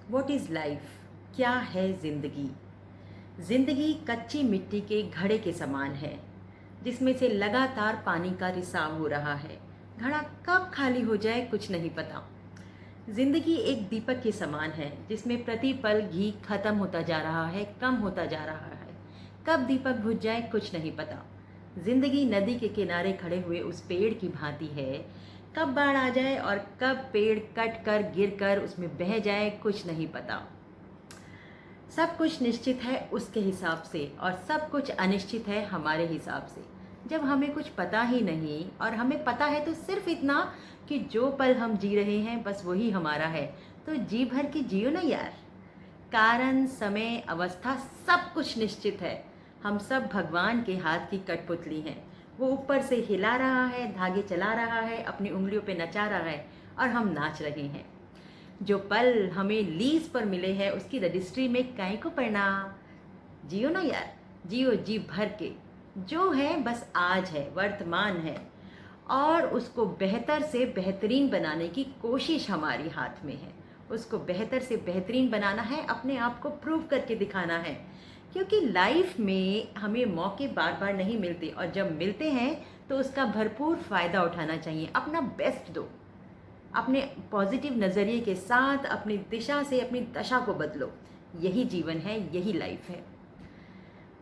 What is life? क्या है ज़िंदगी? ज़िंदगी कच्ची मिट्टी के घड़े के समान है, जिसमें से लगातार पानी का रिसाव हो रहा है। घड़ा कब खाली हो जाए कुछ नहीं पता। ज़िंदगी एक दीपक के समान है, जिसमें प्रति पल घी खत्म होता जा रहा है, कम होता जा रहा है। कब दीपक बुझ जाए कुछ नहीं पता। ज़िंदगी नदी के किनारे खड़े हुए उस पेड़ की भांति है, कब बाढ़ आ जाए और कब पेड़ कट कर गिर कर उसमें बह जाए कुछ नहीं पता। सब कुछ निश्चित है उसके हिसाब से और सब कुछ अनिश्चित है हमारे हिसाब से। जब हमें कुछ पता ही नहीं और हमें पता है तो सिर्फ इतना कि जो पल हम जी रहे हैं बस वही हमारा है, तो जी भर के जियो ना यार। कारण, समय, अवस्था सब कुछ निश्चित है। हम सब भगवान के हाथ की कठपुतली हैं। वो ऊपर से हिला रहा है, धागे चला रहा है, अपनी उंगलियों पे नचा रहा है और हम नाच रहे हैं। जो पल हमें लीज पर मिले हैं उसकी रजिस्ट्री में काहे को पढ़ना। जियो ना यार, जियो जी भर के। जो है बस आज है, वर्तमान है, और उसको बेहतर से बेहतरीन बनाने की कोशिश हमारी हाथ में है। उसको बेहतर से बेहतरीन बनाना है, अपने आप को प्रूव करके दिखाना है, क्योंकि लाइफ में हमें मौके बार बार नहीं मिलते और जब मिलते हैं तो उसका भरपूर फ़ायदा उठाना चाहिए। अपना बेस्ट दो, अपने पॉजिटिव नज़रिए के साथ अपनी दिशा से अपनी दशा को बदलो। यही जीवन है, यही लाइफ है।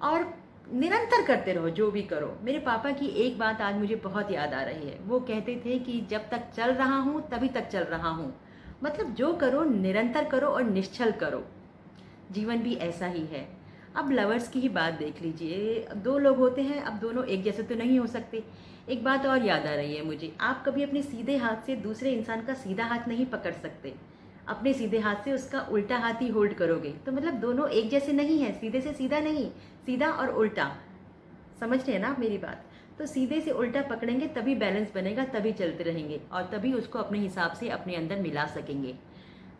और निरंतर करते रहो जो भी करो। मेरे पापा की एक बात आज मुझे बहुत याद आ रही है। वो कहते थे कि जब तक चल रहा हूँ तभी तक चल रहा हूँ। मतलब जो करो निरंतर करो और निश्चल करो। जीवन भी ऐसा ही है। अब लवर्स की ही बात देख लीजिए। दो लोग होते हैं, अब दोनों एक जैसे तो नहीं हो सकते। एक बात और याद आ रही है मुझे, आप कभी अपने सीधे हाथ से दूसरे इंसान का सीधा हाथ नहीं पकड़ सकते। अपने सीधे हाथ से उसका उल्टा हाथ ही होल्ड करोगे, तो मतलब दोनों एक जैसे नहीं है। सीधे से सीधा नहीं, सीधा और उल्टा। समझ रहे हैं ना आप मेरी बात? तो सीधे से उल्टा पकड़ेंगे तभी बैलेंस बनेगा, तभी चलते रहेंगे और तभी उसको अपने हिसाब से अपने अंदर मिला सकेंगे।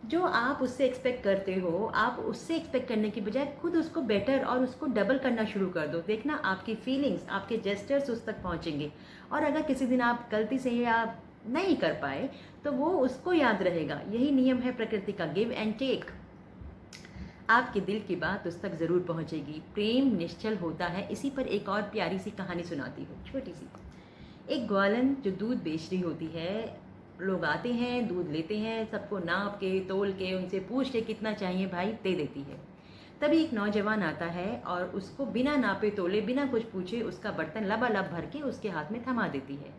जो आप उससे एक्सपेक्ट करते हो, आप उससे एक्सपेक्ट करने की बजाय खुद उसको बेटर और उसको डबल करना शुरू कर दो। देखना आपकी फीलिंग्स, आपके जेस्चर्स उस तक पहुंचेंगे। और अगर किसी दिन आप गलती से या नहीं कर पाए तो वो उसको याद रहेगा। यही नियम है प्रकृति का, गिव एंड टेक। आपके दिल की बात उस तक ज़रूर पहुंचेगी। प्रेम निश्चल होता है। इसी पर एक और प्यारी सी कहानी सुनाती हूँ, छोटी सी। एक ग्वालन जो दूध बेच रही होती है, लोग आते हैं, दूध लेते हैं, सबको नाप के तोल के उनसे पूछ के कितना चाहिए भाई, दे देती है। तभी एक नौजवान आता है और उसको बिना नापे तोले, बिना कुछ पूछे उसका बर्तन लबालब भर के उसके हाथ में थमा देती है।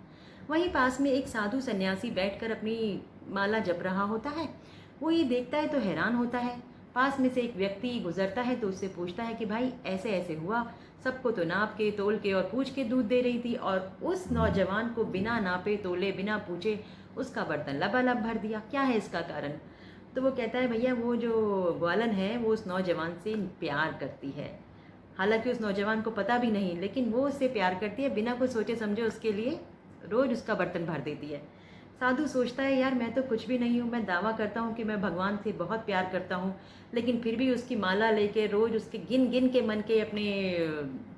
वहीं पास में एक साधु सन्यासी बैठकर अपनी माला जप रहा होता है। वो ये देखता है तो हैरान होता है। पास में से एक व्यक्ति गुजरता है तो उससे पूछता है कि भाई ऐसे ऐसे हुआ, सबको तो नाप के तोल के और पूछ के दूध दे रही थी और उस नौजवान को बिना नापे तोले बिना पूछे उसका बर्तन लबालब भर दिया, क्या है इसका कारण? तो वो कहता है भैया वो जो ग्वालन है वो उस नौजवान से प्यार करती है। हालांकि उस नौजवान को पता भी नहीं, लेकिन वो उससे प्यार करती है, बिना कुछ सोचे समझे उसके लिए रोज उसका बर्तन भर देती है। साधु सोचता है यार मैं तो कुछ भी नहीं हूँ, मैं दावा करता हूँ कि मैं भगवान से बहुत प्यार करता हूँ, लेकिन फिर भी उसकी माला लेके रोज उसके गिन गिन के मन के अपने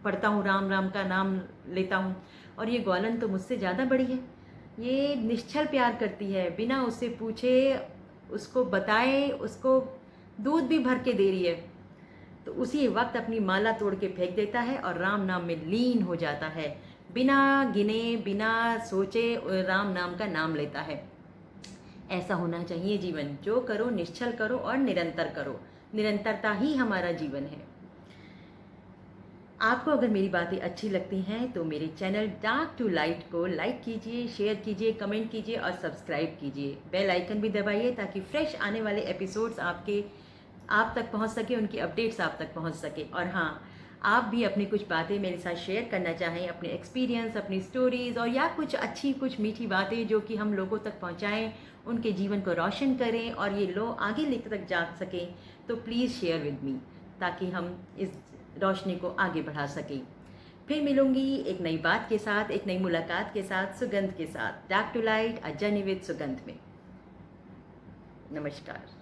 पढ़ता हूँ, राम राम का नाम लेता हूँ। और ये ग्वालन तो मुझसे ज़्यादा बड़ी है। ये निश्चल प्यार करती है, बिना उससे पूछे, उसको बताए, उसको दूध भी भर के दे रही है। तो उसी वक्त अपनी माला तोड़ के फेंक देता है और राम नाम में लीन हो जाता है। बिना गिने बिना सोचे राम नाम का नाम लेता है। ऐसा होना चाहिए जीवन। जो करो निश्चल करो और निरंतर करो। निरंतरता ही हमारा जीवन है। आपको अगर मेरी बातें अच्छी लगती हैं तो मेरे चैनल डार्क टू लाइट को लाइक कीजिए, शेयर कीजिए, कमेंट कीजिए और सब्सक्राइब कीजिए। बेल आइकन भी दबाइए ताकि फ्रेश आने वाले एपिसोड्स आप तक पहुंच सके, उनकी अपडेट्स आप तक पहुंच सके। और हाँ, आप भी अपनी कुछ बातें मेरे साथ शेयर करना चाहें, अपने एक्सपीरियंस, अपनी स्टोरीज़ और या कुछ अच्छी कुछ मीठी बातें जो कि हम लोगों तक पहुंचाएं, उनके जीवन को रोशन करें और ये लोग आगे लेकर तक जा सकें, तो प्लीज़ शेयर विद मी ताकि हम इस रोशनी को आगे बढ़ा सकें। फिर मिलूंगी एक नई बात के साथ, एक नई मुलाकात के साथ, सुगंध के साथ। Dark to light, a journey with Sugandh में। नमस्कार।